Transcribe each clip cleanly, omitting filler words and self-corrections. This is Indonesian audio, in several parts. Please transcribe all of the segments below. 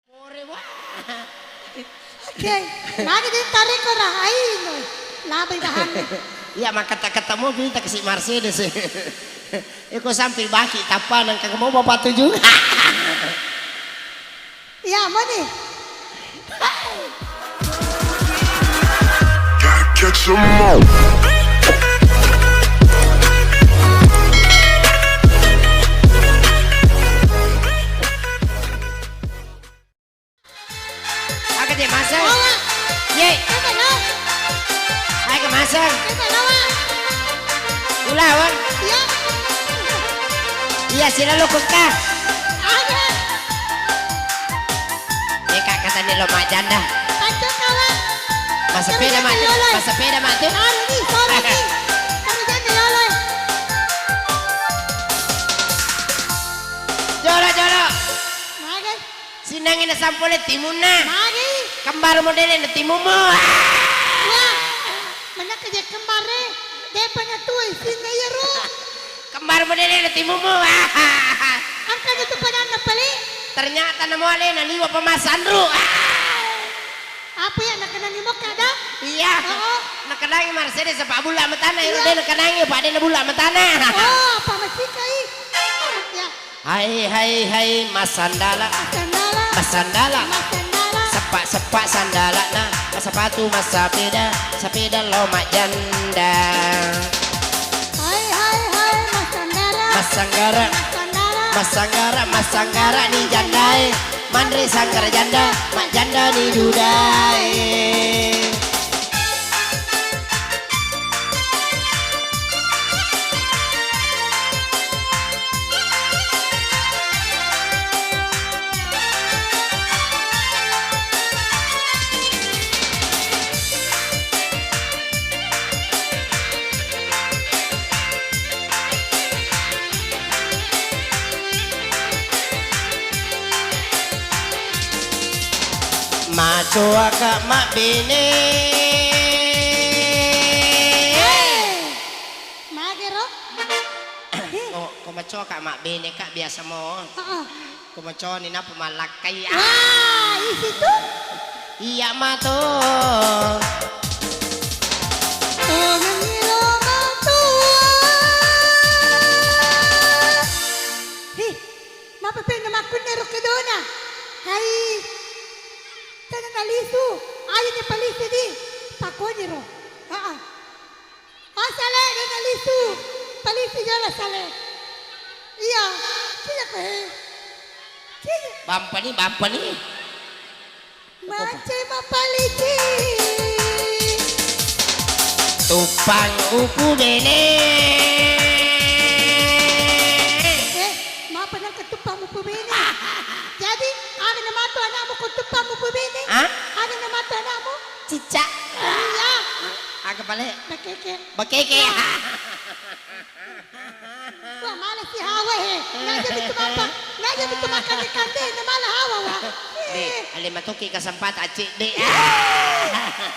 More wah. Okay, lagi ditarik ko rahain. Labay bahan. Iya maka ketemu kita ke si Mercedes. Iko sambil baki tapanan kagak mau bapak tujuh. Iya, mo ni. Catch 'em all. Agak deh masang. Awa, Ye, kaya na. hai ke masang. Kaya na wa. Ulawan. Iya. Iya sila lo ka. Ada. Kak kata ni lo mak janda. Anto ka wa. Masapeda mak tu. Masapeda mak tu. Sorry ni, sorry ni. Kamu jangan yoloy. Jolo jolo. Magi, Sinangin na sampole timuna. magi. Kembar modelnya na timumu. Wah, mana kerja kemare. Dia punya tuh isinya ya ru. Kembar modelnya na timumu. Angka itu pada nepeli. Ternyata namo ale na liwa pemasan ru. Apa ya nak kena nimok ada? Iya. Oo. Nakanangi Mercedes sa pabula matana. Iro din nakanangi pa din na bula matana. Oh, apa masih kai? Ya, Hai masandala. sandala. Masandala. Sandala. Sepak sandala na. Sepatu masapeda. Sapeda lo mak janda. Hai, Mas Sandara. Masanggara. Sandara. Masanggara ni jandai. Mandri sanggara janda. Mak janda ni dudai. Maco akak mak bini. Magero. Kau maco akak mak bini kak biasa mo. Heeh. Kau maco ni na pemalakai. Wah, di situ. Iya mato. Oh, ngilo matua. Hih, mapa pe na makunero kedona. Hai. Tanang alisu. Ayo ni palisi di. Pakonero. Heeh. Asale dan alisu. Palisi jala sale. Iya. Sila ko he. Sila. Bampa ni. Macam mapalisi. Tupang upu bini. Mapa nang ketupang mo pumini. Jadi, ada na mato anak mo ketupang mo pumini. Hah? Ada na mato anak mo. Cicak. Iya. Agak balik. Nakeke. Bakeke. Wah, malas si Hawa he. Ngaja bitu mapa. Ngaja bitu makan ikan deh. Na malah Hawa wah. Dek, ale matuki kasampat acik dek.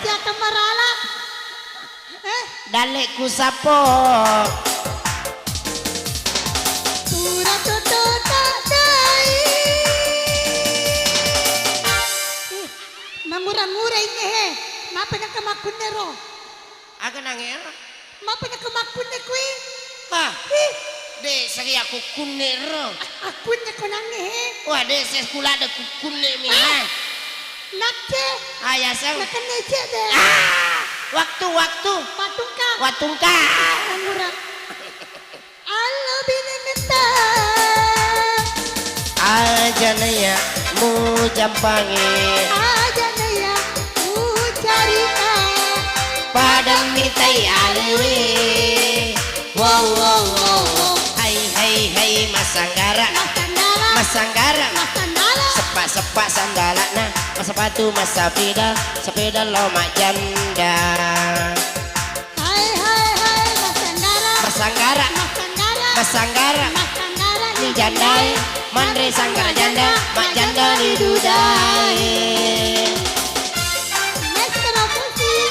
Siapa marala? Dale ku sapo. Pura toto tak dai. Mangura-ngura ini he. Mapa na kamakunero. Aga nangya. Mapa na kamakune kui. Ha, dek sagi aku kunero. Aku na konangi he. Wah, dek saya sekolah ada kukune mi ha. Nakce. Ayah sang. Nakanece deh. Waktu. Patungka. Watungka. Mangura. Allah binimita. Aja naya mu jampangi. Aja naya ucarita. Padang mitai aliwi. Wow. Hai masanggara. Masandala. Masanggaran Masandala. sepak sandala nah sepatu sepeda lo mak janda Hai Masandala. masanggara Masandala. ni jandai mandre sanggara janda mak janda ni dudai Maestro musik.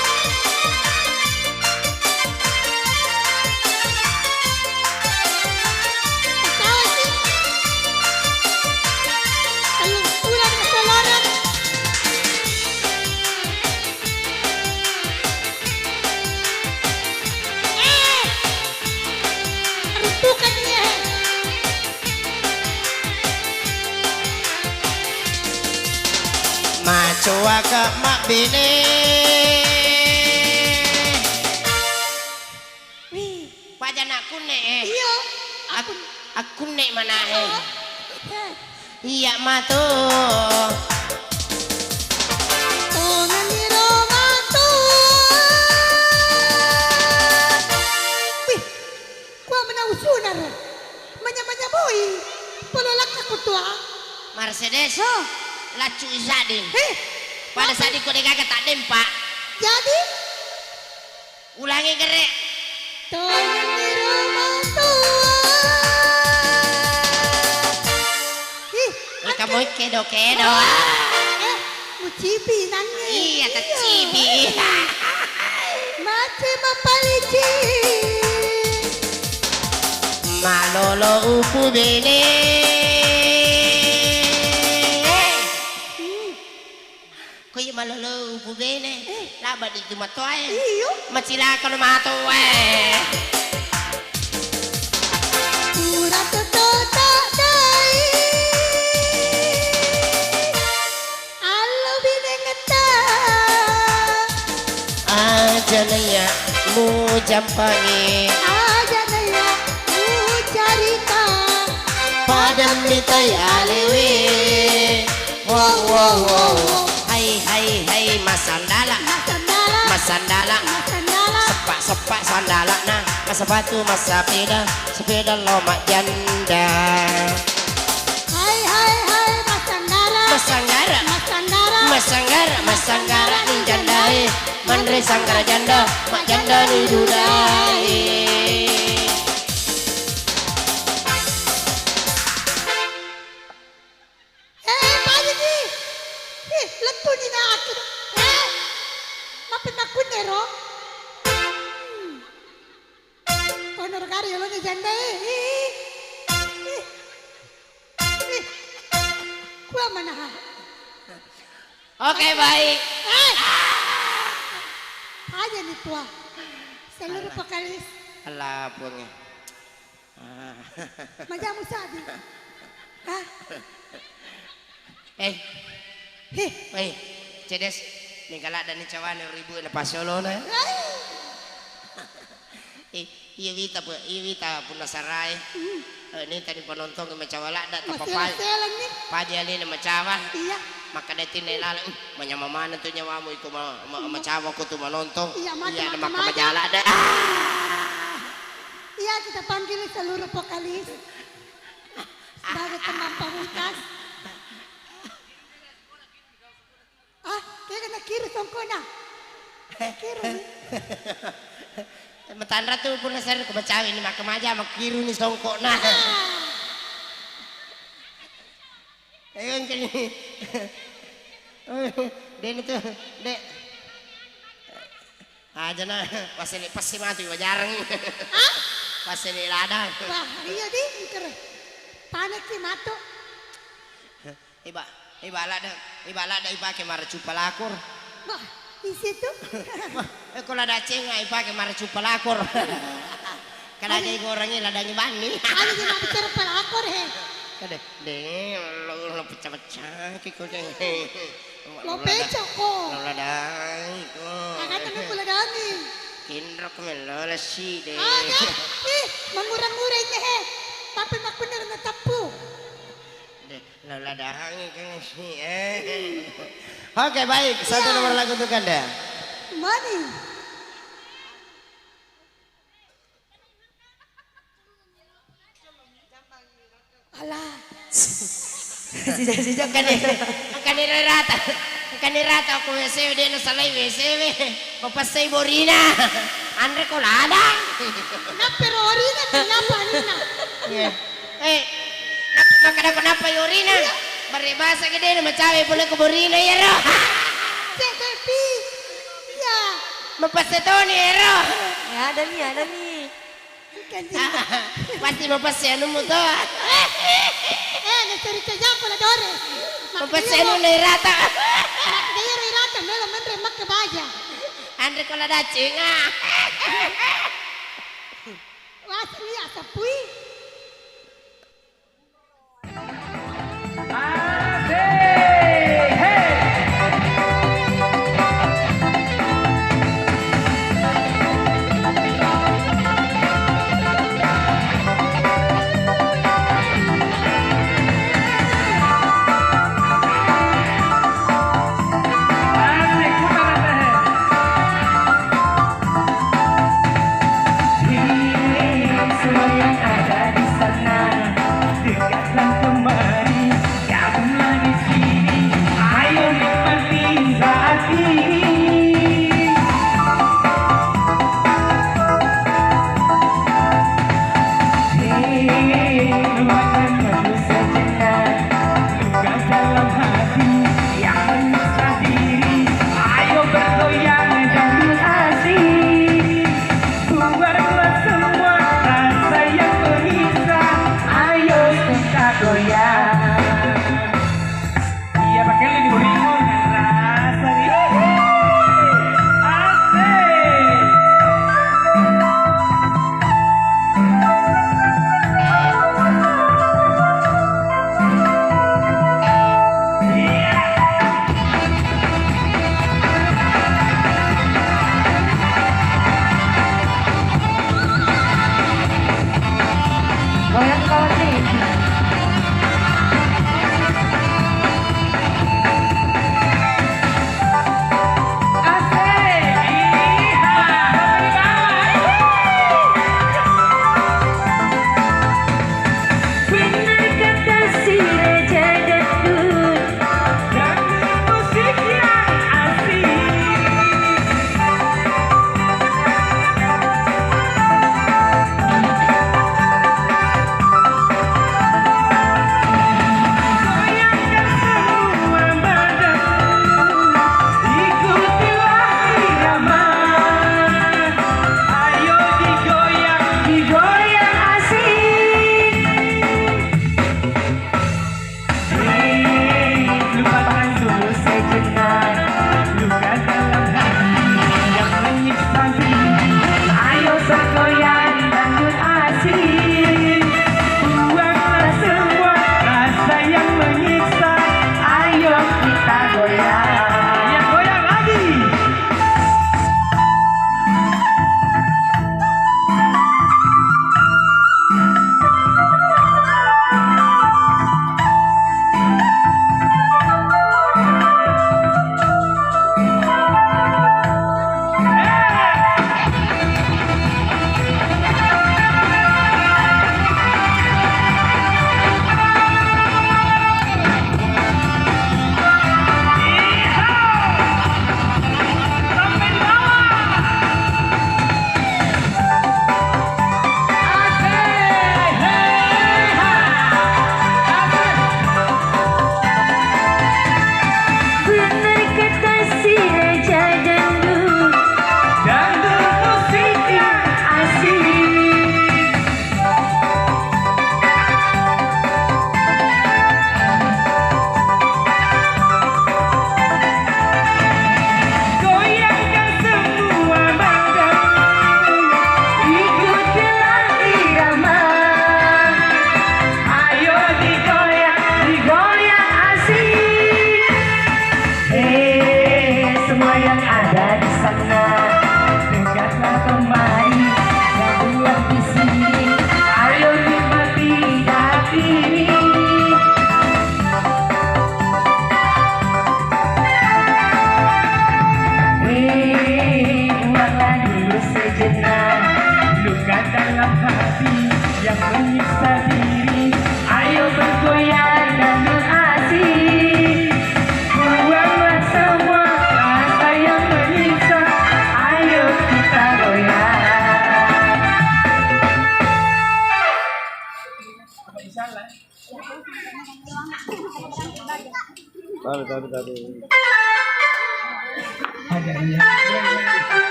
Ketawa sih. Kalau kurang kesalahan Coba ke mak bini. Wih, Pajan aku nek. iya. Aku nek mana Eh. Iya matu. Tungan di rumah tuh. Wih, gua menausunan. Manya-manya boy. Pelolak aku tua. Mercedes. Oh, Lacu izadin. Pada apa? saat ikut kakak tak dempak. Jadi, Ulangi gerek. tungan di rumah tua. Ih, Kamu kedo-kedo. mucibi nangis. Iya tercibi. Macam apa licin. Malolo upu bini. Kau yang malolo upu bini. Labat itu matoy. Iyo. Macila kalau matoy. Pura tetota dai. Alo binengeta. Aja naya mu jampangi. Aja naya mu carita. Padam mitai alewi. Wow wow wow. Hai masandala. Masandala. Masandala. Masandala. Sepak sandala nah. Mas sepatu mas sepeda lomak janda. Hai masandala. Masanggara. Masandala. Masanggara ni jandai. Mandre sanggara janda. Mak janda ni dudai. Pagi ni. Letu ni nak aku. Lapit aku nero. Honor karya lo ni janda. Gua mana? Oke baik. Aja nih tua. Seluruh vokalis. Alah puangnya. Majamu sabi. Hah? Cedes. Ni galak dan ni cawan ribu na pasolo na. Iya Wita pun nasarai. Ini tadi penonton ke macawala dak tapapai. Selang ni. Padi ali na macawa. Iya. Maka datin na ilala. Manyamamana tu nyawamu iko macawa ko tu manonton. Iya, Iya na macam-macam maka majala dak. Iya kita panggil seluruh vokalis. Sebagai teman pamungkas. Kaya kena kiri songkona. Kiri. Matandra tu pun nasar ko macawi ni maka maja makiru ni songkok na. Ayun kani. Den itu dek. Aja na pasti mati wajarang. Pasti ni ladang. Wah, iya di mikir. Panik si mato. Iba lada ke mara cupalakur. Wah, di situ. Ko lada cenga ke mara cupalakur. Kada gay gorangnya ladangi bani. Ano di mabicara palakor he. Kada lo pecah-pecah kiko jeng. Lo peco ko. Lo ladang ko. Kakata na pula dami. Kinrok melo lasi de. Mangurang-ngurang niya he. Tapi makunar na tapu. Lo ladang kan si. Oke baik, satu nomor lagu untuk Anda. Money. Alah. Sejak kanirata aku WC dia nasalay WC papasay borina andre ko ladang Pero orina tinapa nina. nakada ko napa yorina baribasa gede na macawi pula ko borina yero Tapi. Ya. mapasato ni yero Ada nih. pasti mapasya ano mo to Nacerita jam pala dore. mapasya ano na irata Makadayero irata melo membre makabaja. andre ko ladaching Wasli asapui.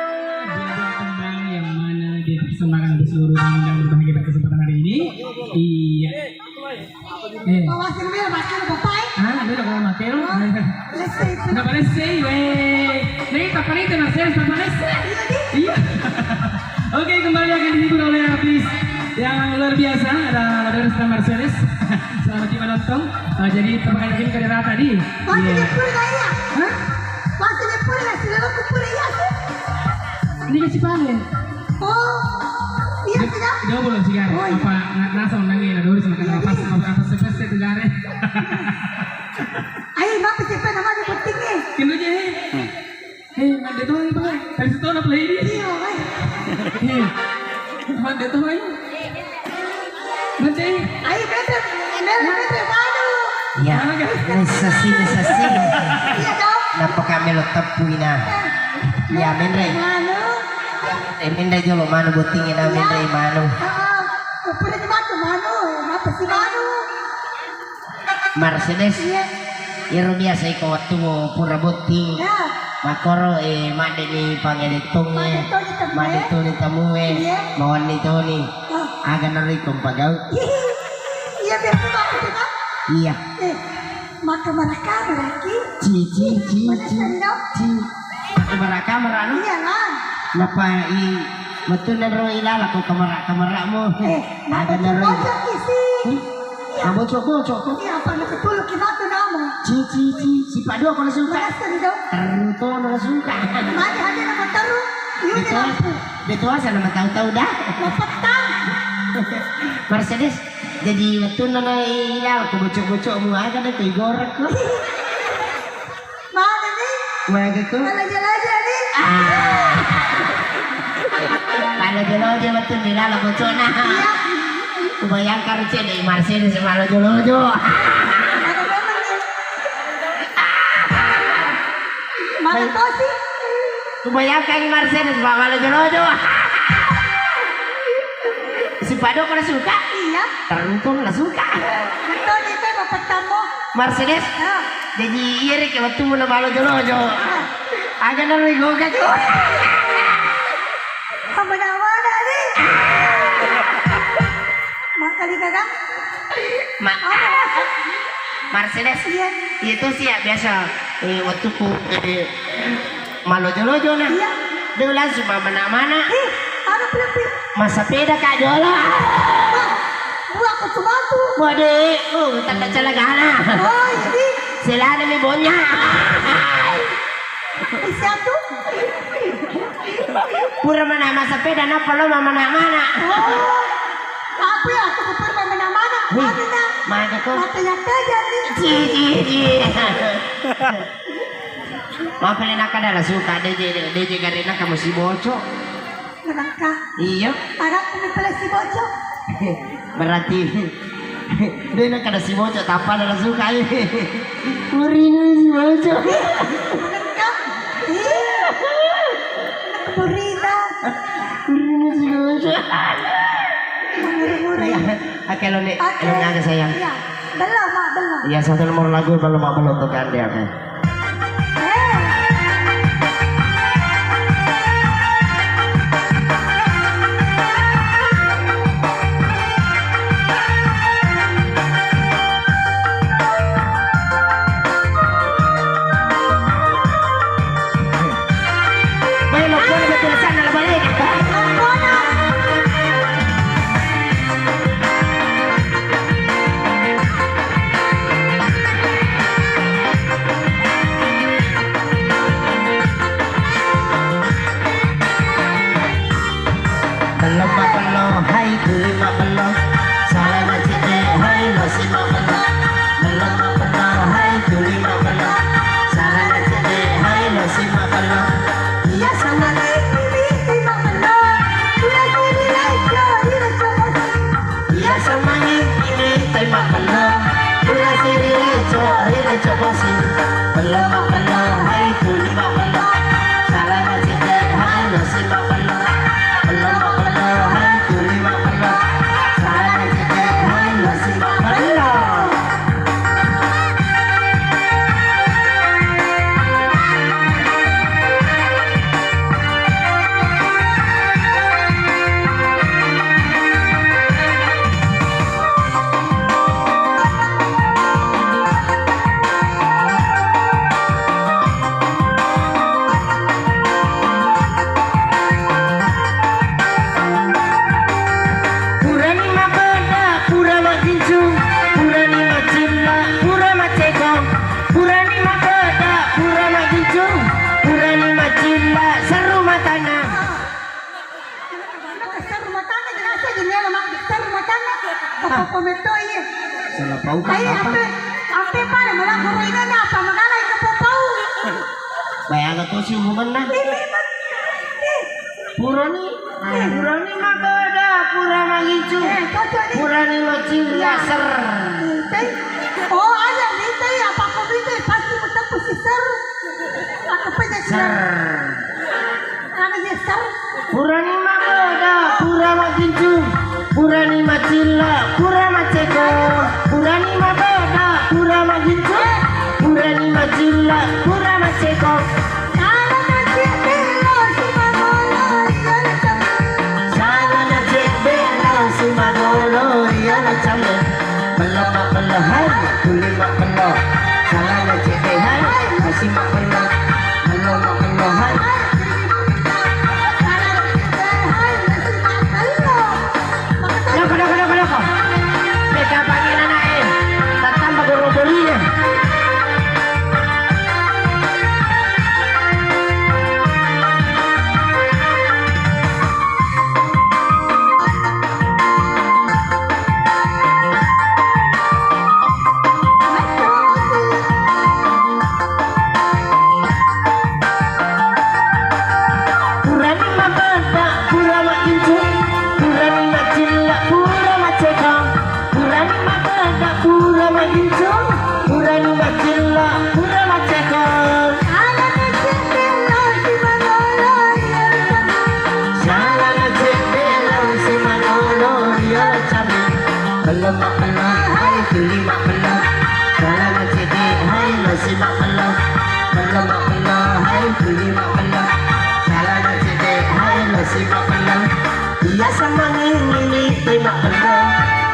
Tembang yang mana dipersembahkan untuk seluruh tamu yang berbahagia pada kesempatan hari ini. Iya. Awas ini makin bapak. Ah, ada kalau Mateo. Lesai. Nggak boleh say, weh. Nih, tak paling itu Marcel, tak boleh say. Iya. Oke, kembali akan dihibur oleh artis yang luar biasa. Ada Lorenzo Marceles. Selamat menonton. Jadi terpakai lagi ke daerah tadi. Masih Iya. nyepur nggak ya? Hah? Masih nyepur nggak? Sudah lo kupur ya sih? Ini kasih panen. Oh, iya sudah. Dia belum sih kan? Oh, iya. Apa nasa undangnya ada urus makan apa sepes itu gare. Ayo, kenapa siapa namanya pentingnya? Kendo aja. Hei, mande tuh ini bang. Dari situ ada play ini. Iya, kan? Hei, mande tuh ini. Mande. Ayo, betul. Betul, manu. Ya, nesasi. Iya dong. Napa kami lo tepui na? Ya, Mendra. Manu. Mendra jolo mano butingin na Mendra mano. Kupur di manu, manu. Kenapa sih manu? Mercedes. Iya. Iro biasa iko waktu mo pura buting. Ya. Makoro made ni pangeditongnya. Made to ni tamue. Mohon ni to ni. Oh. Aga na rin kong pagaw. Iya, biar aku aku dengar. Iya. Maka mereka berarti. Ci. Kamera ano? Iya lah. Napa betul na ro ilala ko kamera mo. Aga na rin. Bocor isi. Bocok ko. Iya, apa nak ketuluk kita nama? Ci. Si Pado ako na suka. Berasa di dong. Taruto na suka. Mana ada nama taruh? Yun Dito, lampu. dito asa na mataw-taw da. Mapatang. Mercedes, jadi betul na ilala ko bocok-bocok mo aga na ko igorek ko. Mana nih? Maga ko. Malaja-laja nih. Kalau jolo-jolo betul ilala bocok na. Iya. Kubayangkan cek dari Mercedes sama jolo-jolo. Mana memang nih? Mana kau sih? Kubayangkan Mercedes sama jolo-jolo. Si Pado ko na suka. Iya. Taruto na suka. Betul itu mapatang mo. Mercedes, Ya. jadi iri ke waktu mo na balo jolo-jolo. Aga na rin goga ko. Mana nih? Makali kadang. Mercedes, Iya. itu sih ya biasa. Waktu ku malo jolo-jolo na. Iya. Dia langsung mana-mana. Ano pilih? Masa peda kak jolo. Buat aku cuma tuh. Waduh, tanda celagana. Oh, ini. Sila na may bonya. Bisa tuh. Pura mana masa peda na palo mana-mana. Oh. Aku ya, aku kupur mana-mana. Mana na? Mana ko? Matanya aja nih. Ci. Mapalin na ka na suka DJ Garina kamu si Boco. Nangka. Iya. Anak kami pala si Bojo. Berarti dia nak kada si Boco tapa na suka. Murino si Boco. Nangka. Iya. Nakapurida. Murino si Boco. Murah-murah. Akelo ni, ada sayang. Iya. Belum, Mak, belum. Iya, satu nomor lagu belum untuk Anda, oke. Apa beto iya. Salah pau ka Ay, apa? ape pa, wala ko rin na pa, magalay ka po pa. Bayang to si hubungan na. Purani magada, pura mangicu. Purani macil yasar. Oh, ada dito ya, apa ko dito, pasti mo tapos si sir. Ako pa na sir. Sir. Ano si sir? Purani magada, pura mangicu. Purani macilla, pura maceko. Purani magada, pura mangicu. Purani macilla, pura maceko. Sana na si Pilo, si Manolo, yan ang sabi. Sana na bela si Manolo, yan ang sabi. Malama malahan, tulima malo. Sana na behan, si Manolo. Malama malahan. Sana na si Behay, na si Manolo. Loko. Teka, Panginoon na eh. Tatang magurubuli eh. Purani maganda, pura makincu. Purani macilla, pura maceka. Purani maganda, pura makincu. Purani macilla, pura maceka. Sana na si Pilo, si Manolo, yan ang sabi. Sana na bela si Manolo, yan ang sabi. Malama hai, tulima malo. Sana na hai, si Manolo. Malama hai, tulima malo. Sana na hai, si Manolo. Iya sama ngini tay makalo.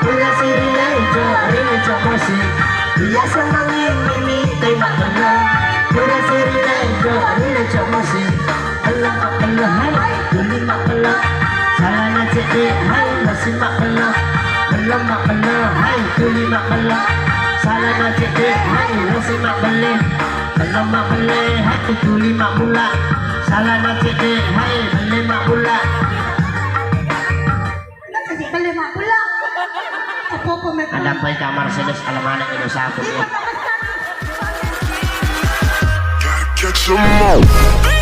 Pura sirilay jo rin jo mosi. Iya sama ngini tay makalo. Pura sirilay jo rin jo mosi. Allah makalo hai, tuli makalo. Sana na hai, si makalo. Allah makalo hai, tuli makalo. Sana na hai, si makalo. Allah makalo hai, tuli makula. Sana na hai, bali makula. Kasi kalima pula. Ako po may Ada pa kamar sedes alamana itu satu ya. Gotta catch 'em all.